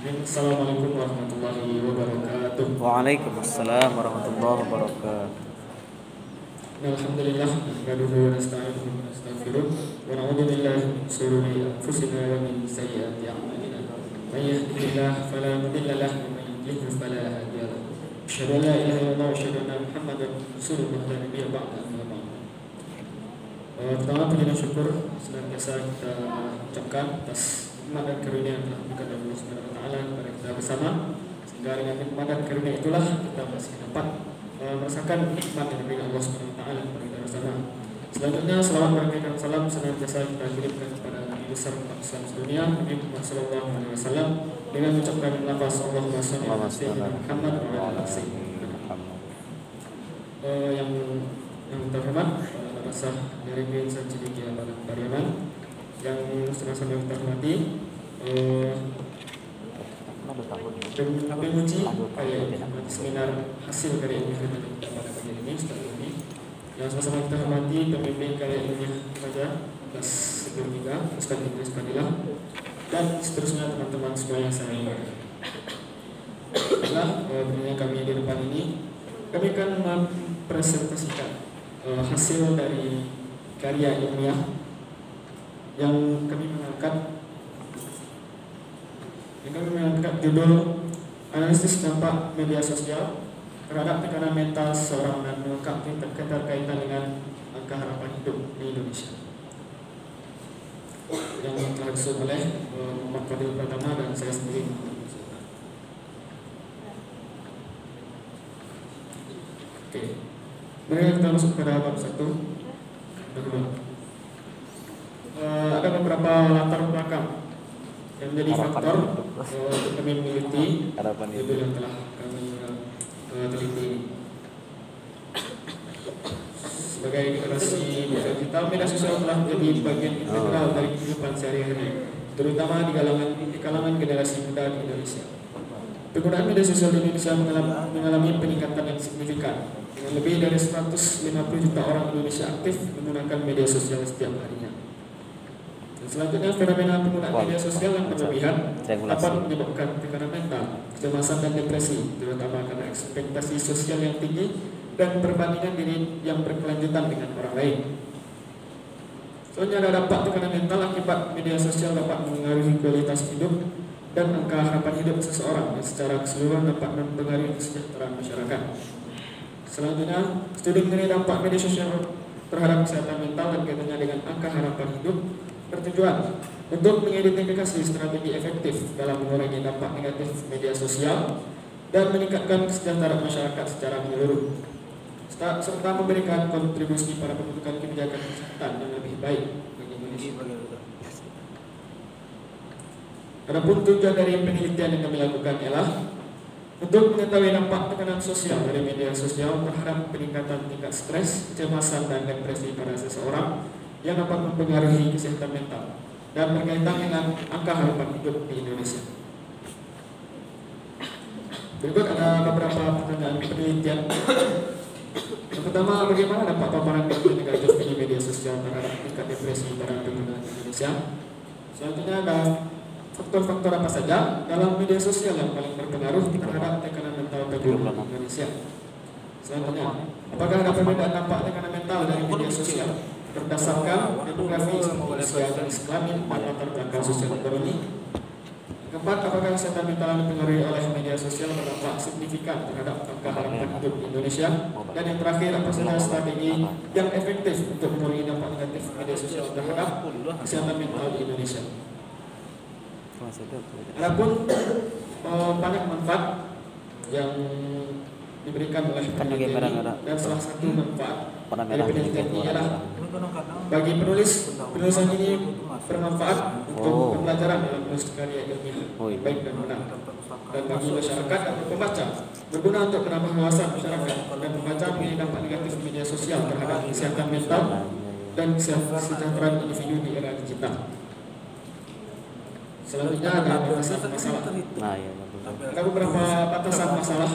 Assalamualaikum warahmatullahi wabarakatuh. Waalaikumsalam warahmatullahi wabarakatuh. Alhamdulillah, nahmaduhu wa nasta'inuhu wa nastaghfiruh wa na'udzu billahi min shururi anfusina wa min sayyiati a'malina. May yahdihillahu fala mudilla lahu wa may yudlil fala hadiya lahu. Asyhadu an la ilaha illallah wa asyhadu anna Muhammadar Rasulullah la nabiyya ba'da amma ba'd. Pertama puji dan syukur senantiasa kita ucapkan atas nikmat dan karunia yang telah diberikan oleh Allah Subhanahu wa taala kepada kita bersama, sehingga dengan nikmat dan karunia itulah kita masih dapat merasakan nikmat yang diberikan Allah Subhanahu wa taala kepada kita bersama. Selanjutnya salawat berkah dan salam senantiasa kita kirimkan kepada Nabi besar umat Islam sedunia, Nabi Muhammad sallallahu alaihi wasallam, dengan mengucapkan lafaz Allahumma shalli ala sayyidina Muhammad wa ala sayyidina Muhammad. Yang terhormat Rasah dari Insan Cidikia Barat Pariaman, yang sama-sama kita hormati penguji seminar hasil karya ilmiah pada pagi ini setelah ini, yang sama-sama kita hormati pembimbing karya ilmiah pada kelas 3 Ustaz Idris Fadilah, dan seterusnya teman-teman semua yang saya hormati. Setelah berdirinya kami di depan ini, kami akan mempresentasikan hasil dari karya ilmiah yang kami mengangkat judul analisis dampak media sosial terhadap tekanan mental seorang dan melengkapi terkaitan dengan angka harapan hidup di Indonesia, yang telah disusun oleh Muhammad Fadil Pratama dan saya sendiri. Oke. Mari kita masuk pada bab 1. Ada beberapa latar belakang yang menjadi faktor untuk kami meneliti judul yang telah kami teliti. Sebagai generasi digital, media sosial telah menjadi bagian integral dari kehidupan sehari-hari, terutama di kalangan generasi muda di Indonesia. Penggunaan media sosial di Indonesia mengalami peningkatan yang signifikan, dengan lebih dari 150 juta orang Indonesia aktif menggunakan media sosial setiap harinya. Dan selanjutnya, fenomena penggunaan media sosial yang berlebihan dapat menyebabkan tekanan mental, kecemasan dan depresi, terutama karena ekspektasi sosial yang tinggi dan perbandingan diri yang berkelanjutan dengan orang lain. Soalnya ada dampak tekanan mental akibat media sosial dapat mengaruhi kualitas hidup dan angka harapan hidup seseorang yang secara keseluruhan dapat mempengaruhi kesejahteraan masyarakat. Selanjutnya, studi mengenai dampak media sosial terhadap kesehatan mental dan kaitannya dengan angka harapan hidup bertujuan untuk mengidentifikasi strategi efektif dalam mengurangi dampak negatif media sosial dan meningkatkan kesejahteraan masyarakat secara menyeluruh, serta memberikan kontribusi pada pembentukan kebijakan kesehatan yang lebih baik bagi Indonesia. Adapun tujuan dari penelitian yang kami lakukan ialah untuk mengetahui dampak tekanan sosial dari media sosial terhadap peningkatan tingkat stres, kecemasan, dan depresi pada seseorang yang dapat mempengaruhi kesehatan mental dan berkaitan dengan angka harapan hidup di Indonesia. Berikut ada beberapa pertanyaan penelitian. Yang pertama, bagaimana dampak paparan negatif di media sosial terhadap tingkat depresi pada pengguna Indonesia? Selanjutnya ada faktor-faktor apa saja dalam media sosial yang paling berpengaruh terhadap tekanan mental pengguna Indonesia. Selanjutnya, apakah ada perbedaan dampak tekanan mental dari media sosial berdasarkan demografi, usia, jenis kelamin, dan latar belakang sosial ekonomi? Keempat, apakah kesehatan mental yang dipengaruhi oleh media sosial berdampak signifikan terhadap angka harapan hidup di Indonesia? Dan yang terakhir, apa saja strategi yang efektif untuk mengurangi dampak negatif media sosial terhadap kesehatan mental di Indonesia? Adapun banyak manfaat yang diberikan oleh penelitian ini, dan salah satu manfaat dari penelitian ini adalah bagi penulisan ini bermanfaat untuk pembelajaran dalam menulis karya ilmiah baik dan benar, dan bagi masyarakat atau pembaca berguna untuk menambah wawasan masyarakat dan pembaca mengenai dampak negatif media sosial terhadap kesehatan mental dan kesejahteraan individu di era digital. Selanjutnya ada batasan masalah. Ada beberapa batasan masalah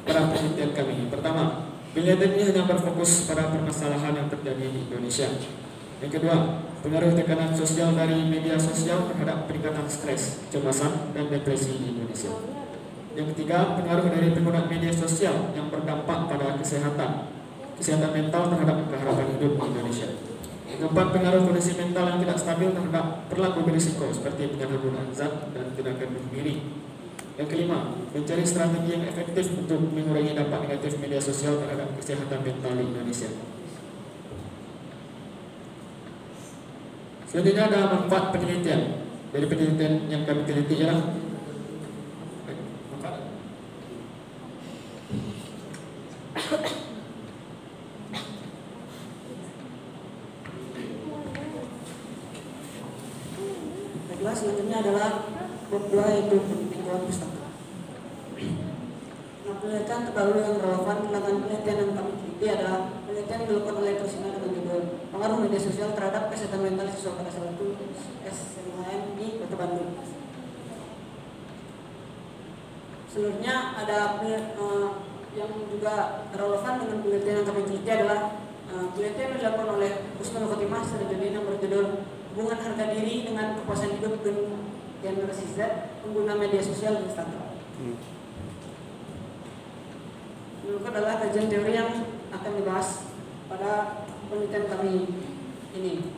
pada penelitian kami. Pertama, penelitian ini hanya berfokus pada permasalahan yang terjadi di Indonesia. Yang kedua, pengaruh tekanan sosial dari media sosial terhadap peningkatan stres, kecemasan, dan depresi di Indonesia. Yang ketiga, pengaruh dari penggunaan media sosial yang berdampak pada kesehatan mental terhadap keharapan hidup di Indonesia. Yang keempat, pengaruh kondisi mental yang tidak stabil terhadap perilaku berisiko seperti penyalahgunaan zat dan tindakan bunuh diri. Yang kelima, mencari strategi yang efektif untuk mengurangi dampak negatif media sosial terhadap kesehatan mental di Indonesia. Selanjutnya ada manfaat penelitian. Dari penelitian yang kami teliti ialah selanjutnya adalah bab 2 yaitu lingkungan pustaka. Nah, penelitian terdahulu yang relevan dengan penelitian yang kami teliti adalah penelitian yang dilakukan oleh Tersina dengan judul pengaruh media sosial terhadap kesehatan mental siswa pada salah satu SMAN di Kota Bandung. Selanjutnya ada yang juga relevan dengan penelitian yang kami teliti adalah penelitian yang dilakukan oleh Usman Khotimah Sarjana yang berjudul hubungan harga diri dengan kepuasan hidup generasi Z pengguna media sosial dan Instagram. Ini adalah kajian teori yang akan dibahas pada penelitian kami ini.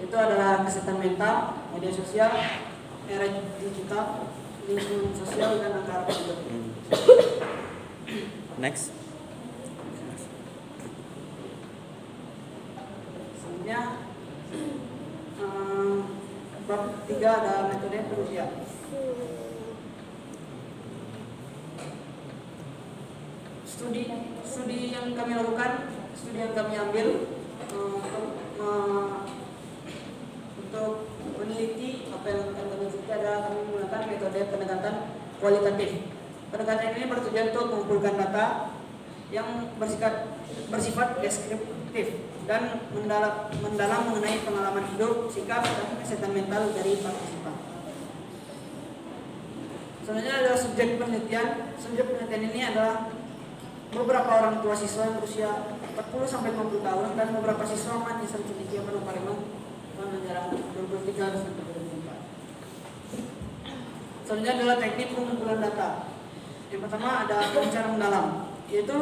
Itu adalah kesehatan mental, media sosial, era digital, lingkungan sosial, dan angka hidup. Next. Selanjutnya bab 3 ada metode penelitian. Studi yang kami lakukan, studi yang kami ambil untuk meneliti apa yang akan kami teliti adalah kami menggunakan metode pendekatan kualitatif. Pendekatan ini bertujuan untuk mengumpulkan data yang bersifat deskriptif dan mendalam mengenai pengalaman hidup, sikap, dan kesehatan mental dari partisipan. Selanjutnya adalah subjek penelitian. Subjek penelitian ini adalah beberapa orang tua siswa yang berusia 40-50 tahun dan beberapa siswa mahasiswa cendekia penuh Palembang jarak 23-24. Selanjutnya adalah teknik pengumpulan data. Yang pertama ada wawancara mendalam, yaitu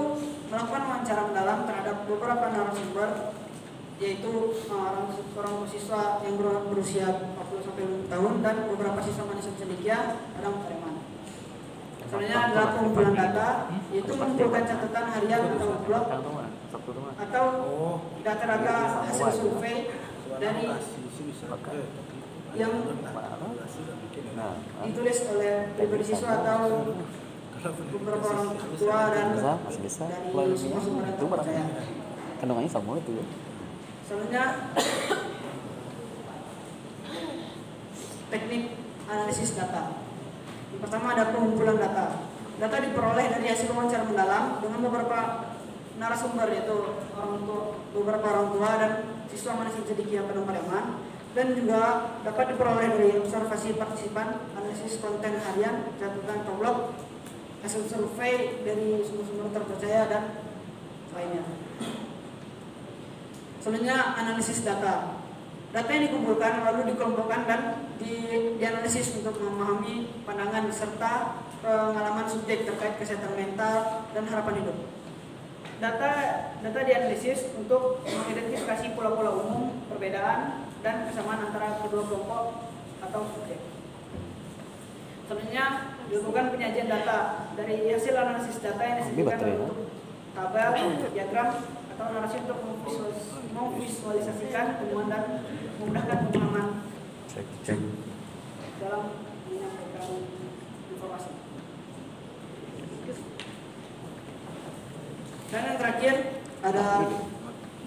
melakukan wawancara mendalam terhadap beberapa narasumber, yaitu orang siswa yang berusia 40-50 tahun dan beberapa siswa mahasiswa cendekia Padang Pareman. Selanjutnya adalah pengumpulan data, yaitu mengumpulkan catatan harian atau blog atau data-data hasil survei dari yang ditulis oleh pribadi siswa atau beberapa orang tua dan dari sumber-sumber yang terpercaya. Kandungannya sama itu ya. Selanjutnya teknik analisis data. Yang pertama ada pengumpulan data. Data diperoleh dari hasil wawancara mendalam dengan beberapa narasumber, yaitu beberapa orang tua dan siswa mahasiswa cendekia Padang Pareman, dan juga dapat diperoleh dari observasi partisipan, analisis konten harian, catatan atau blog, hasil survei dari sumber-sumber terpercaya dan lainnya. Selanjutnya analisis data. Data yang dikumpulkan lalu dikelompokkan dan dianalisis untuk memahami pandangan serta pengalaman subjek terkait kesehatan mental dan harapan hidup. Data dianalisis untuk mengidentifikasi pola-pola umum, perbedaan, dan kesamaan antara kedua kelompok atau subjek. Selanjutnya dilakukan penyajian data dari hasil analisis data yang disebutkan untuk tabel, diagram, atau narasi untuk memvisualisasikan temuan dan memudahkan pemahaman dalam menyampaikan informasi. Dan yang terakhir ada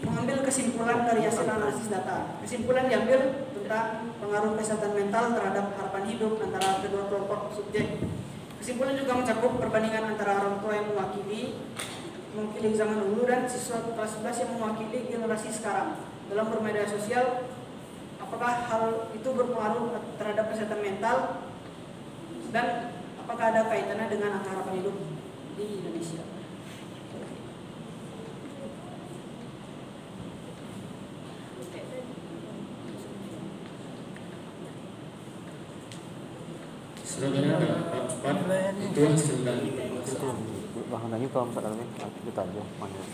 mengambil kesimpulan dari hasil analisis data. Kesimpulan diambil tentang pengaruh kesehatan mental terhadap harapan hidup antara kedua kelompok subjek. Kesimpulan juga mencakup perbandingan antara orang tua yang mewakili zaman dulu dan siswa kelas 11 yang mewakili generasi sekarang dalam bermedia sosial. Apakah hal itu berpengaruh terhadap kesehatan mental dan apakah ada kaitannya dengan angka harapan hidup di Indonesia? Selanjutnya ada tahap 4, itu hasil dari bahan tanya kalau misalnya kita aja manual.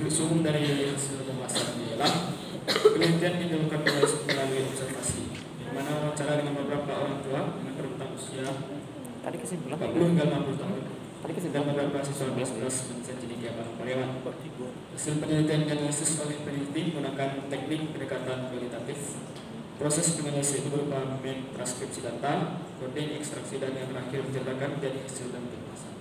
sumber dari hasil pembahasan ialah penelitian dilakukan melalui observasi, di mana wawancara dengan beberapa orang tua dengan rentang usia Tadi kesimpulan 40 hingga 50 tahun Tadi dan kesimpulan beberapa siswa kelas 11 menjadi cendekia karyawan. Hasil penelitian dianalisis oleh peneliti menggunakan teknik pendekatan kualitatif. Proses penganalisis berupa mentranskripsi data, coding, ekstraksi, dan yang terakhir mencetakkan menjadi hasil dan pembahasan.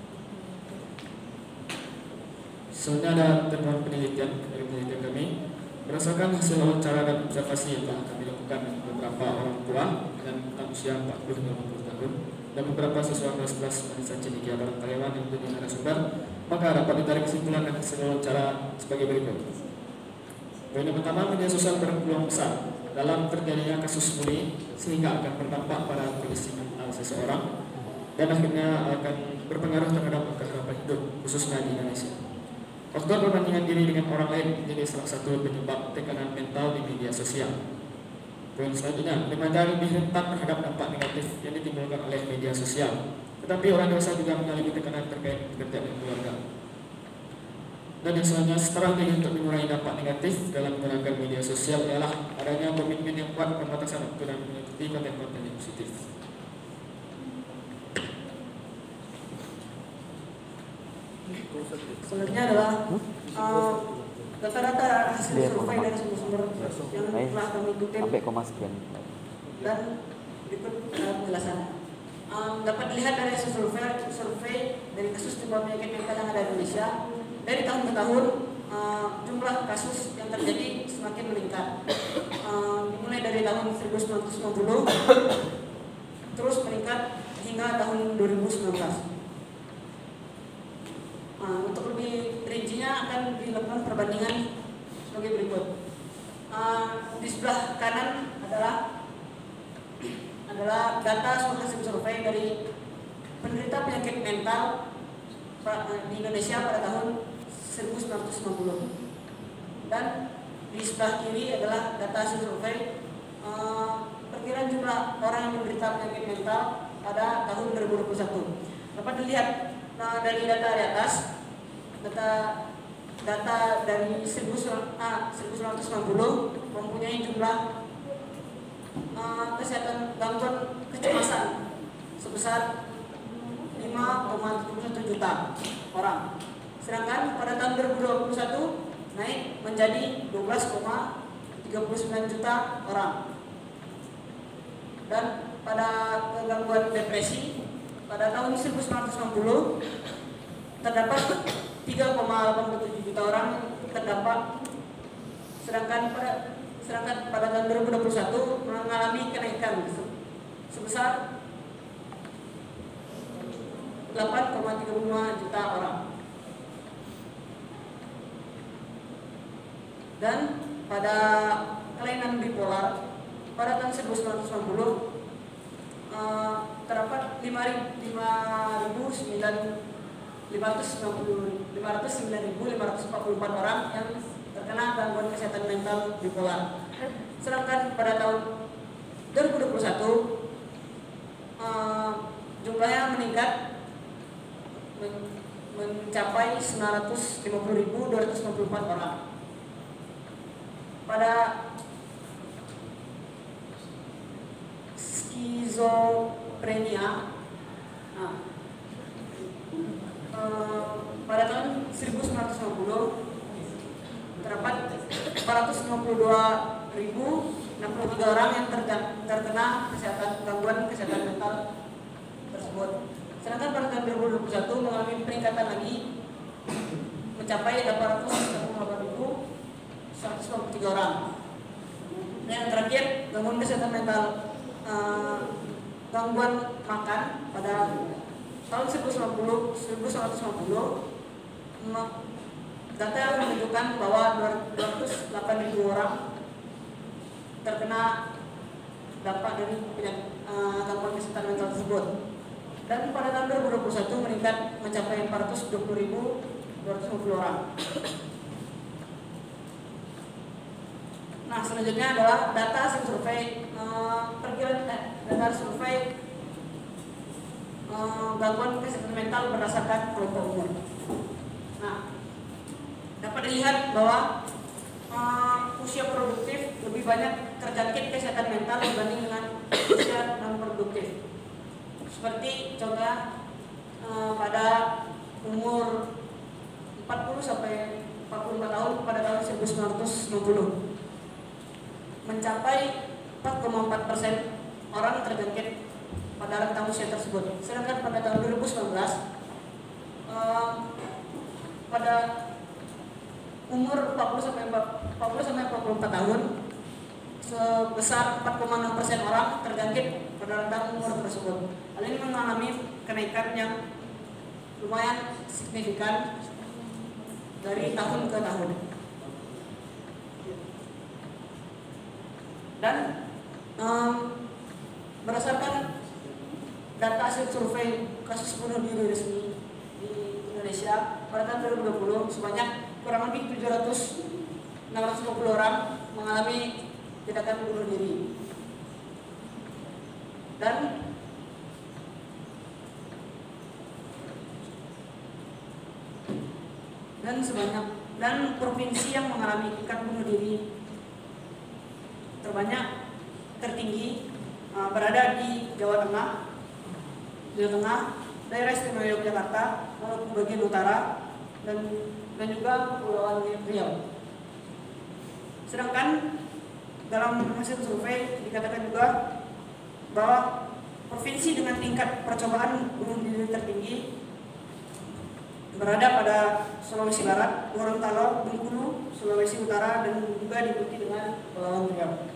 Selanjutnya ada temuan penelitian dari penelitian kami. Berdasarkan hasil wawancara dan observasi yang telah kami lakukan dengan beberapa orang tua dengan rentang usia 40 hingga 50 tahun dan beberapa siswa kelas 11 Manisah Cendekia Barat Karyawan yang menjadi narasumber, maka dapat ditarik kesimpulan dan hasil wawancara sebagai berikut. Poin yang pertama, media sosial berpeluang besar dalam terjadinya kasus bullying sehingga akan berdampak pada kondisi mental seseorang dan akhirnya akan berpengaruh terhadap harapan hidup khususnya di Indonesia. Faktor perbandingan diri dengan orang lain menjadi salah satu penyebab tekanan mental di media sosial. Poin selanjutnya, remaja lebih rentan terhadap dampak negatif yang ditimbulkan oleh media sosial. Tetapi orang dewasa juga mengalami tekanan terkait pekerjaan dan keluarga. Dan yang selanjutnya, strategi untuk mengurangi dampak negatif dalam menggunakan media sosial ialah adanya komitmen yang kuat pembatasan waktu dan mengikuti konten-konten yang positif. Selanjutnya adalah data-data hasil survei dari sumber-sumber yang telah kami kutip sampai koma sekian. dan berikut penjelasannya. Dapat dilihat dari hasil survei dari kasus timbul penyakit mental yang ada di Indonesia, dari tahun ke tahun jumlah kasus yang terjadi semakin meningkat. Dimulai dari tahun 1990 terus meningkat hingga tahun 2019. Untuk lebih rincinya akan dilakukan perbandingan sebagai berikut. Di sebelah kanan adalah data hasil survei dari penderita penyakit mental di Indonesia pada tahun 1990. Dan di sebelah kiri adalah data hasil survei perkiraan jumlah orang yang menderita penyakit mental pada tahun 2021. Dapat dilihat dari data di atas, data dari 1990 mempunyai jumlah kesehatan gangguan kecemasan sebesar 5,71 juta orang. Sedangkan pada tahun 2021 naik menjadi 12,39 juta orang. Dan pada gangguan depresi pada tahun 1990 terdapat 3,87 juta orang terdampak, sedangkan pada tahun 2021 mengalami kenaikan sebesar 8,35 juta orang. Dan pada kelainan bipolar pada tahun 1990 terdapat 509.544 orang yang terkena gangguan kesehatan mental bipolar. Sedangkan pada tahun 2021 jumlahnya meningkat mencapai 950.254 orang. Pada skizofrenia pada tahun 1990 terdapat 452.063 orang yang terkena gangguan kesehatan mental tersebut. Sedangkan pada tahun 2021 mengalami peningkatan lagi mencapai 838.153 orang. Dan yang terakhir, gangguan kesehatan mental gangguan makan pada tahun 1990 data yang menunjukkan bahwa 208.000 orang terkena dampak dari gangguan kesehatan mental tersebut. Dan pada tahun 2021 meningkat mencapai 420.250 orang. Nah, selanjutnya adalah data hasil survei perkiraan data survei gangguan kesehatan mental berdasarkan kelompok umur. Nah, dapat dilihat bahwa usia produktif lebih banyak terjangkit kesehatan mental dibanding dengan usia non produktif. Seperti contohnya pada umur 40 sampai 44 tahun pada tahun 1990 mencapai 4,4% orang terjangkit pada rentang usia tersebut. Sedangkan pada tahun 2019 pada umur 40 sampai 44 tahun sebesar 4,6% orang terjangkit pada rentang umur tersebut. Hal ini mengalami kenaikan yang lumayan signifikan dari tahun ke tahun. Dan berdasarkan data hasil survei kasus bunuh diri resmi di Indonesia pada tahun 2020 sebanyak kurang lebih 650 orang mengalami tindakan bunuh diri. Dan provinsi yang mengalami tingkat bunuh diri tertinggi berada di Jawa Tengah, daerah istimewa Yogyakarta, maupun bagian utara dan juga Kepulauan Riau. Sedangkan dalam hasil survei dikatakan juga bahwa provinsi dengan tingkat percobaan bunuh diri tertinggi berada pada Sulawesi Barat, Gorontalo, Bengkulu, Sulawesi Utara, dan juga diikuti dengan Kepulauan Riau.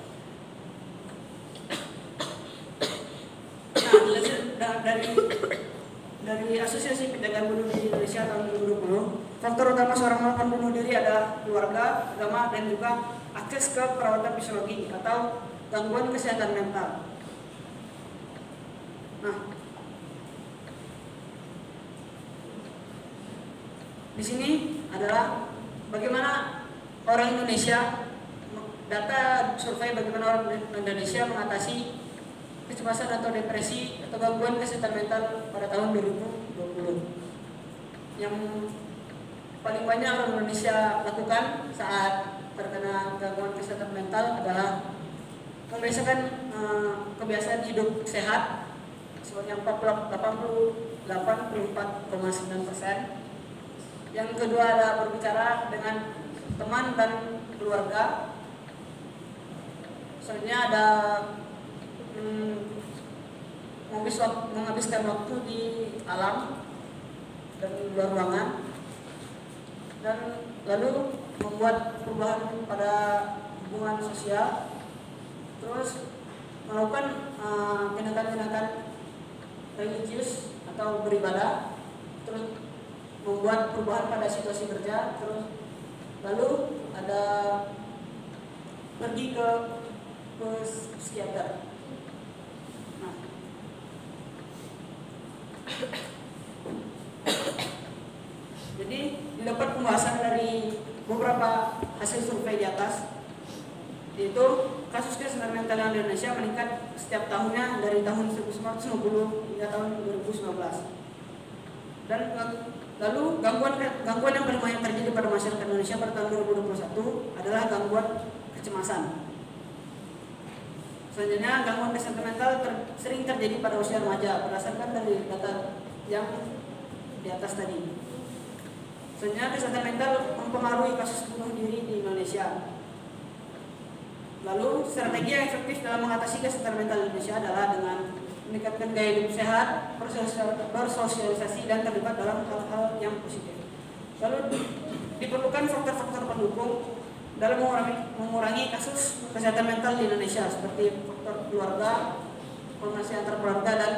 Nah, dari Asosiasi Pencegahan Bunuh Diri Indonesia tahun 2020, faktor utama seorang melakukan bunuh diri adalah keluarga, agama, dan juga akses ke perawatan psikologi atau gangguan kesehatan mental. Nah, di sini adalah bagaimana orang Indonesia, data survei bagaimana orang Indonesia mengatasi kecemasan atau depresi atau gangguan kesehatan mental pada tahun 2020. Yang paling banyak orang Indonesia lakukan saat terkena gangguan kesehatan mental adalah membiasakan kebiasaan hidup sehat sebanyak 84,9%. Yang kedua adalah berbicara dengan teman dan keluarga. Selanjutnya ada menghabiskan waktu di alam dan di luar ruangan, dan lalu membuat perubahan pada hubungan sosial, terus melakukan tindakan-tindakan religius atau beribadah, terus membuat perubahan pada situasi kerja, terus lalu ada pergi ke psikiater. Jadi didapat pembahasan dari beberapa hasil survei di atas, yaitu kasus kesehatan mental di Indonesia meningkat setiap tahunnya dari tahun 1990 hingga tahun 2019. Dan lalu gangguan yang paling banyak terjadi pada masyarakat Indonesia pada tahun 2021 adalah gangguan kecemasan. Selanjutnya, gangguan kesehatan mental sering terjadi pada usia remaja berdasarkan dari data yang di atas tadi. Selanjutnya, kesehatan mental mempengaruhi kasus bunuh diri di Indonesia. Lalu, strategi yang efektif dalam mengatasi kesehatan mental di Indonesia adalah dengan meningkatkan gaya hidup sehat, bersosialisasi, dan terlibat dalam hal-hal yang positif. Lalu, diperlukan faktor-faktor pendukung dalam mengurangi kasus kesehatan mental di Indonesia, seperti faktor keluarga, komunikasi antar keluarga, dan